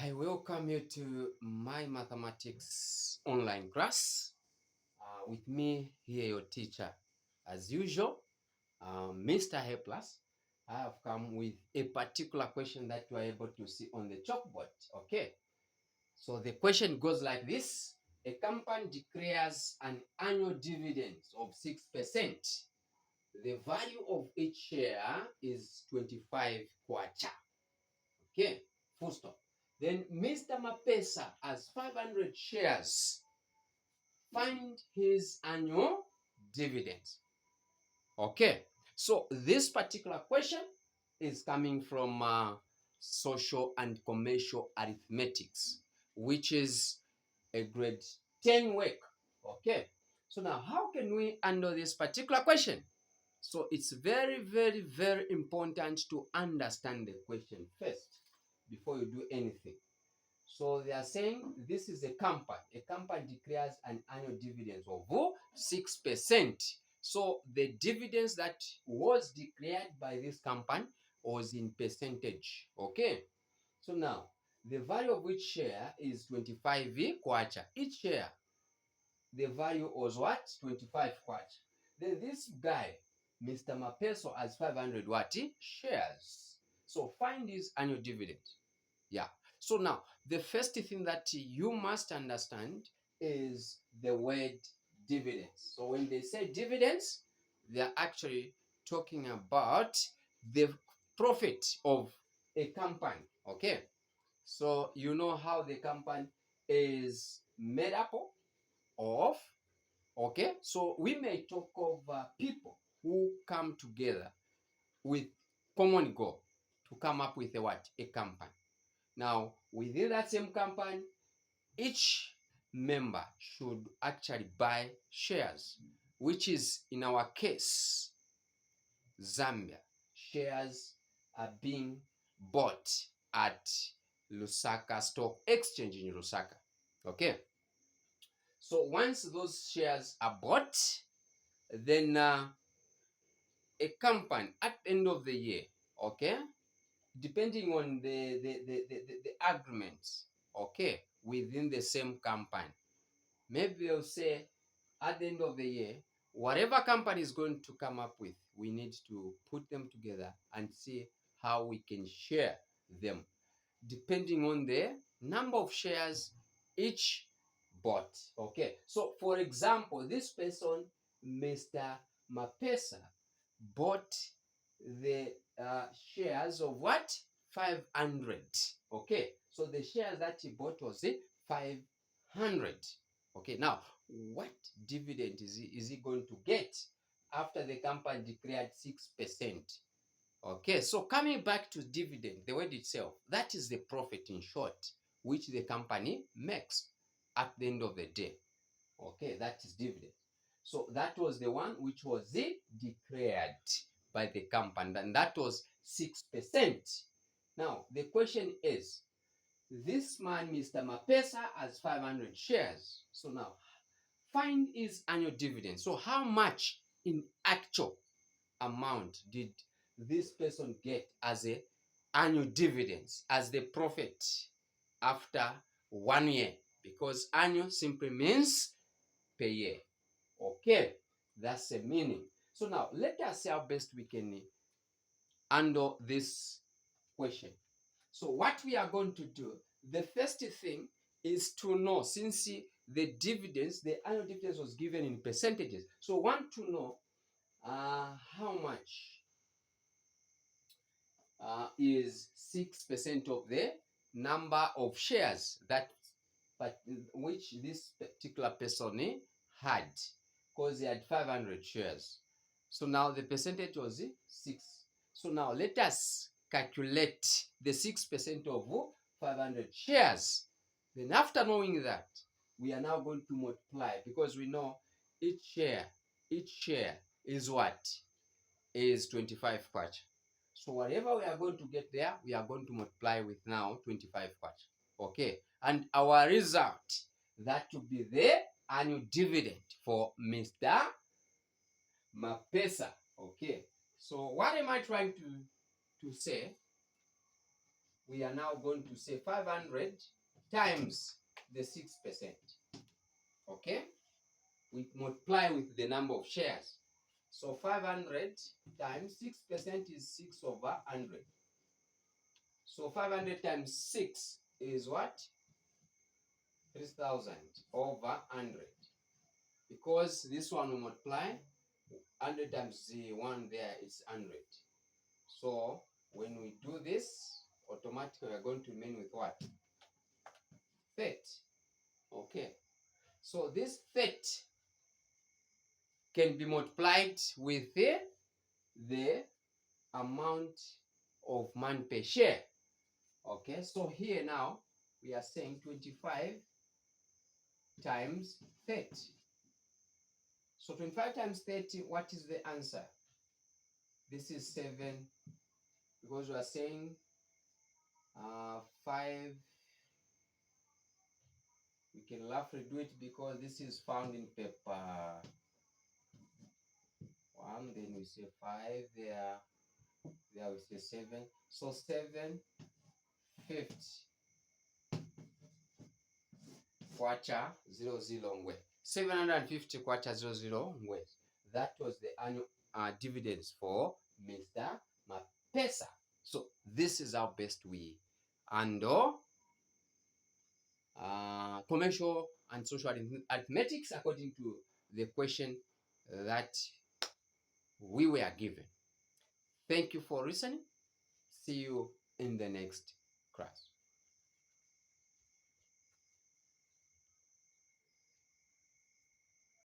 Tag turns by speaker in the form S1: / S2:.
S1: I welcome you to my mathematics online class. With me here, your teacher, as usual, Mr. A Plus. I have come with a particular question that you are able to see on the chalkboard. Okay, so the question goes like this: a company declares an annual dividend of 6%. The value of each share is 25 kwacha. Okay, full stop. Then Mr. Mapesa has 500 shares. Find his annual dividend. Okay, so this particular question is coming from social and commercial arithmetics, which is a grade 10 work. Okay, so now how can we handle this particular question? So it's very, very, very important to understand the question first before you do anything. So they are saying this is a company. A company declares an annual dividend of 6%. So the dividends that was declared by this company was in percentage. Okay. So now the value of each share is 25 kwacha. Each share, the value was what? 25 kwacha. Then this guy, Mr. Mapeso, has 500 what? Shares. So find his annual dividend. Yeah. So now, the first thing that you must understand is the word dividends. So when they say dividends, they are actually talking about the profit of a company. Okay. So you know how the company is made up of. Okay. So we may talk of people who come together with common goal to come up with a what? A company. Now, within that same company, each member should actually buy shares, which is in our case, Zambia. Shares are being bought at Lusaka Stock Exchange in Lusaka. Okay. So once those shares are bought, then a company at the end of the year, okay, depending on the agreements, okay, within the same company. Maybe they'll say at the end of the year, whatever company is going to come up with, we need to put them together and see how we can share them, depending on the number of shares each bought. Okay, so for example, this person, Mr. Mapesa, bought the shares of what? 500. Okay, so the shares that he bought was 500. Okay, now what dividend is he going to get after the company declared 6%? Okay, so coming back to dividend, the word itself, that is the profit in short, which the company makes at the end of the day. Okay, that is dividend. So that was the one which was declared by the company, and that was 6%. Now, the question is, this man, Mr. Mapesa, has 500 shares. So now, find his annual dividend. So how much in actual amount did this person get as a annual dividends, as the profit after 1 year? Because annual simply means per year. Okay, that's the meaning. So now let us see how best we can handle this question. So what we are going to do, the first thing is to know, since the dividends, the annual dividends was given in percentages. So want to know how much is 6% of the number of shares that but which this particular person had, because he had 500 shares. So now the percentage was 6. So now let us calculate the 6% of 500 shares. Then after knowing that, we are now going to multiply, because we know each share is what? Is 25 kwacha. So whatever we are going to get there, we are going to multiply with now 25 kwacha. Okay, and our result, that will be the annual dividend for Mr. Mapesa. Okay, so what am I trying to say? we are now going to say 500 times the 6%. Okay? We multiply with the number of shares. So 500 times 6% is 6 over 100. So 500 times 6 is what? 3,000 over 100. Because this one will multiply, 100 times the 1 there is 100. So when we do this, automatically we are going to remain with what? 30. Okay. So this 30 can be multiplied with the amount of money per share. Okay, so here now we are saying 25 times 30. So 25 times 30, what is the answer? This is 7, because we are saying 5. We can roughly do it because this is found in paper 1, then we say 5 there. There we say 7. So 7 50 kwacha 00 ngwe. 750 kwacha 00 ngwe. That was the annual dividends for Mr. Mapesa. So this is how best we handle commercial and social arithmetics according to the question that we were given. Thank you for listening. See you in the next class.